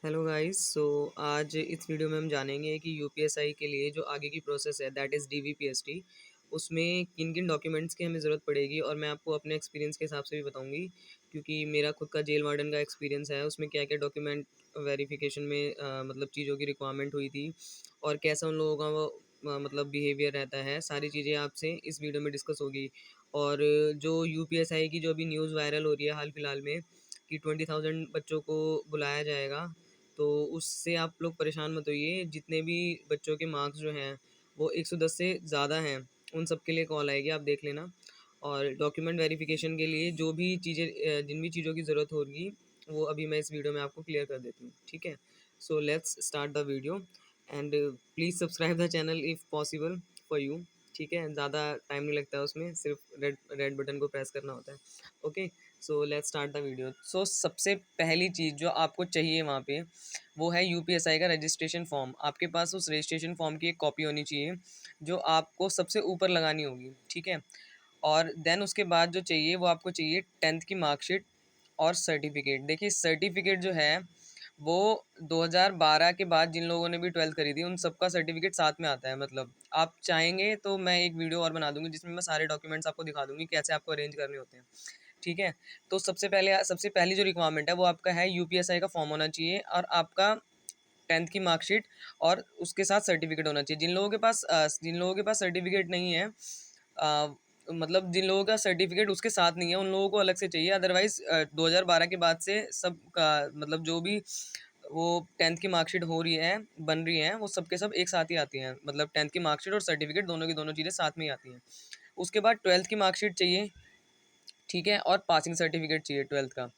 Hello guys. आज इस video में हम जानेंगे कि यूपीएसआई के लिए जो आगे की प्रोसेस है दैट इज़ डीवीपीएसटी, उसमें किन किन डॉक्यूमेंट्स की हमें ज़रूरत पड़ेगी। और मैं आपको अपने एक्सपीरियंस के हिसाब से भी बताऊंगी, क्योंकि मेरा खुद का जेल वार्डन का एक्सपीरियंस है। उसमें क्या क्या डॉक्यूमेंट वेरिफिकेशन में मतलब चीज़ों की रिक्वायरमेंट हुई थी और कैसा उन लोगों का वो मतलब बिहेवियर रहता है। सारी चीज़ें आपसे इस वीडियो में डिस्कस होगी। और जो यूपीएसआई की जो अभी न्यूज़ वायरल हो रही है हाल फिलहाल में कि 20,000 बच्चों को बुलाया जाएगा, तो उससे आप लोग परेशान मत होइए। जितने भी बच्चों के मार्क्स जो हैं वो 110 से ज़्यादा हैं, उन सब के लिए कॉल आएगी, आप देख लेना। और डॉक्यूमेंट वेरिफिकेशन के लिए जो भी चीज़ें जिन भी चीज़ों की ज़रूरत होगी वो अभी मैं इस वीडियो में आपको क्लियर कर देती हूँ, ठीक है। So let's start the video and please subscribe the channel if possible for you, ठीक है। ज़्यादा टाइम नहीं लगता है, उसमें सिर्फ रेड रेड बटन को प्रेस करना होता है। Okay, so let's start the video. So सबसे पहली चीज़ जो आपको चाहिए वहाँ पे वो है यूपीएसआई का रजिस्ट्रेशन फॉर्म। आपके पास उस रजिस्ट्रेशन फॉर्म की एक कॉपी होनी चाहिए जो आपको सबसे ऊपर लगानी होगी, ठीक है। और देन उसके बाद जो चाहिए वो आपको चाहिए 10th की मार्कशीट और सर्टिफिकेट। देखिए सर्टिफिकेट जो है वो 2012 के बाद जिन लोगों ने भी 12th करी थी उन सबका सर्टिफिकेट साथ में आता है। मतलब आप चाहेंगे तो मैं एक वीडियो और बना दूंगी जिसमें मैं सारे डॉक्यूमेंट्स आपको दिखा दूंगी कैसे आपको अरेंज करने होते हैं, ठीक है। तो सबसे पहली जो रिक्वायरमेंट है वो आपका है यूपीएसआई का फॉर्म होना चाहिए और आपका 10th की मार्कशीट और उसके साथ सर्टिफिकेट होना चाहिए। जिन लोगों के पास सर्टिफिकेट नहीं है, मतलब जिन लोगों का सर्टिफिकेट उसके साथ नहीं है उन लोगों को अलग से चाहिए। अदरवाइज 2012 के बाद से सब का मतलब जो भी वो 10th की मार्कशीट हो रही है बन रही हैं वो सब के सब एक साथ ही आती हैं। मतलब 10th की मार्कशीट और सर्टिफिकेट दोनों की दोनों चीज़ें साथ में ही आती हैं। उसके बाद 12th की मार्कशीट चाहिए, ठीक है, और पासिंग सर्टिफिकेट चाहिए 12th का,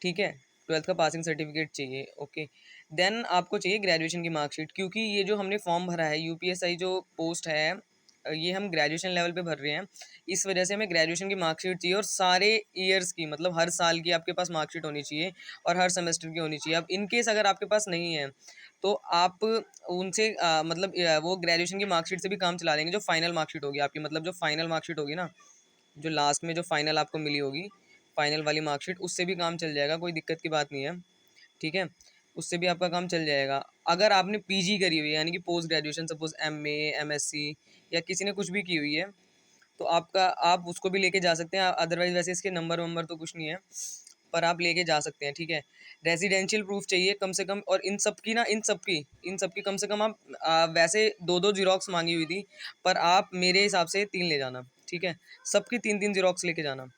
ठीक है। 12th का पासिंग सर्टिफिकेट चाहिए, ओके। देन आपको चाहिए ग्रेजुएशन की मार्कशीट, क्योंकि ये जो हमने फॉर्म भरा है यूपीएसआई जो पोस्ट है ये हम ग्रेजुएशन लेवल पे भर रहे हैं। इस वजह से हमें ग्रेजुएशन की मार्कशीट चाहिए और सारे ईयर्स की, मतलब हर साल की आपके पास मार्कशीट होनी चाहिए और हर सेमेस्टर की होनी चाहिए। अब इन केस अगर आपके पास नहीं है तो आप उनसे मतलब वो ग्रेजुएशन की मार्कशीट से भी काम चला लेंगे। जो फाइनल मार्कशीट होगी आपकी, मतलब जो फाइनल मार्कशीट होगी ना, जो लास्ट में जो फाइनल आपको मिली होगी, फाइनल वाली मार्कशीट, उससे भी काम चल जाएगा, कोई दिक्कत की बात नहीं है, ठीक है। उससे भी आपका काम चल जाएगा। अगर आपने पीजी करी हुई है यानी कि post graduation, suppose MA MSc या किसी ने कुछ भी की हुई है, तो आप उसको भी लेके जा सकते हैं। अदरवाइज वैसे इसके नंबर वंबर तो कुछ नहीं है, पर आप लेके जा सकते हैं, ठीक है। रेजिडेंशियल प्रूफ चाहिए कम से कम। और इन सब की कम से कम आप वैसे दो दो जीरोक्स मांगी हुई थी, पर आप मेरे हिसाब से 3 ले जाना, ठीक है। सबकी 3 3 जीरोक्स लेके जाना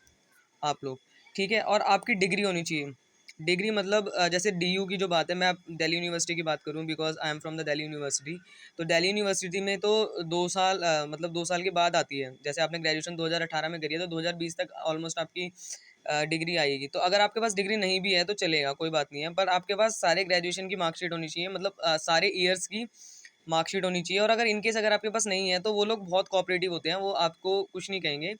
आप लोग, ठीक है। और आपकी डिग्री होनी चाहिए। डिग्री मतलब जैसे डीयू की जो बात है, मैं दिल्ली यूनिवर्सिटी की बात करूं because I am from the Delhi university. तो दिल्ली यूनिवर्सिटी में तो 2 साल मतलब 2 साल के बाद आती है। जैसे आपने ग्रेजुएशन 2018 में करी है तो 2020 तक ऑलमोस्ट आपकी डिग्री आएगी। तो अगर आपके पास डिग्री नहीं भी है तो चलेगा, कोई बात नहीं है, पर आपके पास सारे ग्रेजुएशन की मार्कशीट होनी चाहिए, मतलब सारे ईयर्स की मार्कशीट होनी चाहिए। और अगर इनकेस अगर आपके पास नहीं है तो वो लोग बहुत कोऑपरेटिव होते हैं, वो आपको कुछ नहीं कहेंगे,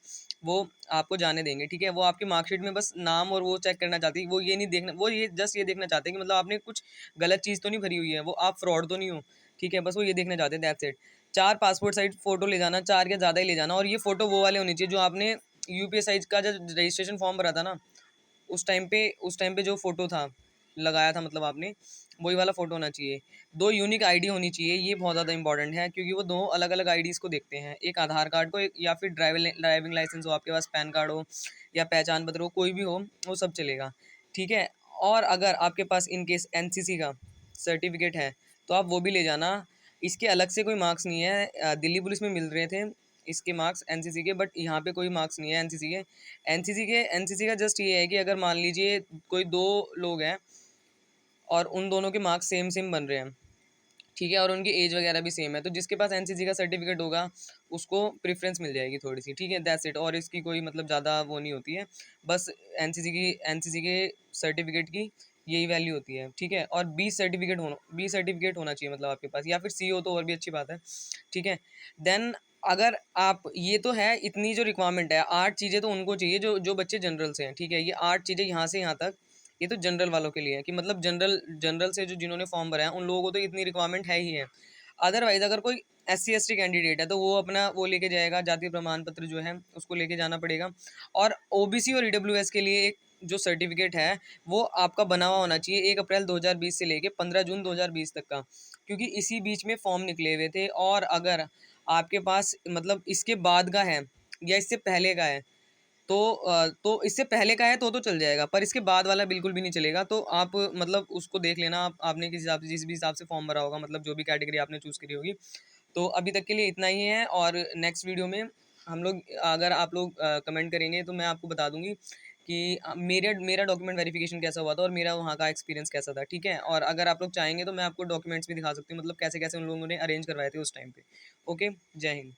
वो आपको जाने देंगे, ठीक है। वो आपकी मार्कशीट में बस नाम और वो चेक करना चाहती है, वो ये नहीं देखना, वो ये जस्ट ये देखना चाहते हैं कि मतलब आपने कुछ गलत चीज़ तो नहीं भरी हुई है, वो आप फ्रॉड तो नहीं हो, ठीक है। बस वो ये देखना चाहते हैं, that's it. 4 passport size photo ले जाना, 4 या ज़्यादा ही ले जाना। और ये फ़ोटो वो वाले होने चाहिए जो आपने यूपीएसआई का जब रजिस्ट्रेशन फॉर्म भरा था ना, उस टाइम पे जो फ़ोटो था लगाया था, मतलब आपने वही वाला फ़ोटो होना चाहिए। 2 यूनिक आईडी होनी चाहिए, ये बहुत ज़्यादा इंपॉर्टेंट है क्योंकि वो 2 अलग-अलग आईडीज़ को देखते हैं। एक आधार कार्ड को, एक या फिर ड्राइविंग लाइसेंस हो आपके पास, पैन कार्ड हो या पहचान पत्र हो, कोई भी हो, वो सब चलेगा, ठीक है। और अगर आपके पास इन केस एनसीसी का सर्टिफिकेट है तो आप वो भी ले जाना। इसके अलग से कोई मार्क्स नहीं है, दिल्ली पुलिस में मिल रहे थे इसके मार्क्स एनसीसी के, बट यहाँ पे कोई मार्क्स नहीं है एनसीसी के। एनसीसी का जस्ट ये है कि अगर मान लीजिए कोई 2 लोग हैं और उन दोनों के मार्क्स सेम सेम बन रहे हैं, ठीक है, और उनकी एज वगैरह भी सेम है, तो जिसके पास एनसीसी का सर्टिफिकेट होगा उसको प्रेफरेंस मिल जाएगी थोड़ी सी, ठीक है, दैट्स इट। और इसकी कोई मतलब ज़्यादा वो नहीं होती है, बस एनसीसी के सर्टिफिकेट की यही वैल्यू होती है, ठीक है। और बी सर्टिफिकेट होना चाहिए, मतलब आपके पास, या फिर सी हो तो और भी अच्छी बात है, ठीक है। देन अगर आप, ये तो है इतनी जो रिक्वायरमेंट है, 8 चीज़ें तो उनको चाहिए जो जो बच्चे जनरल से हैं, ठीक है। ये 8 चीज़ें यहाँ से यहाँ तक, ये तो जनरल वालों के लिए है कि मतलब जनरल जनरल से जो जिन्होंने फॉर्म भरा है उन लोगों को तो इतनी रिक्वायरमेंट है ही है। अदरवाइज अगर कोई SC ST कैंडिडेट है तो वो अपना वो लेके जाएगा, जाति प्रमाण पत्र जो है उसको लेके जाना पड़ेगा। और OBC और EWS के लिए एक जो सर्टिफिकेट है वो आपका बना हुआ होना चाहिए 1 अप्रैल 2020 से लेके 15 जून 2020 तक का, क्योंकि इसी बीच में फॉर्म निकले हुए थे। और अगर आपके पास मतलब इसके बाद का है या इससे पहले का है तो इससे पहले का है तो चल जाएगा, पर इसके बाद वाला बिल्कुल भी नहीं चलेगा। तो आप मतलब उसको देख लेना, आपने किस हिसाब से जिस भी हिसाब से फॉर्म भरा होगा, मतलब जो भी कैटेगरी आपने चूज़ करी होगी। तो अभी तक के लिए इतना ही है, और नेक्स्ट वीडियो में हम लोग, अगर आप लोग कमेंट करेंगे तो मैं आपको बता दूंगी कि मेरा मेरा डॉक्यूमेंट वेरिफिकेशन कैसा हुआ था और मेरा वहाँ का एक्सपीरियंस कैसा था, ठीक है। और अगर आप लोग चाहेंगे तो मैं आपको डॉक्यूमेंट्स भी दिखा सकती हूँ, मतलब कैसे कैसे उन लोगों ने अरेंज करवाए थे उस टाइम पे। ओके, जय हिंद।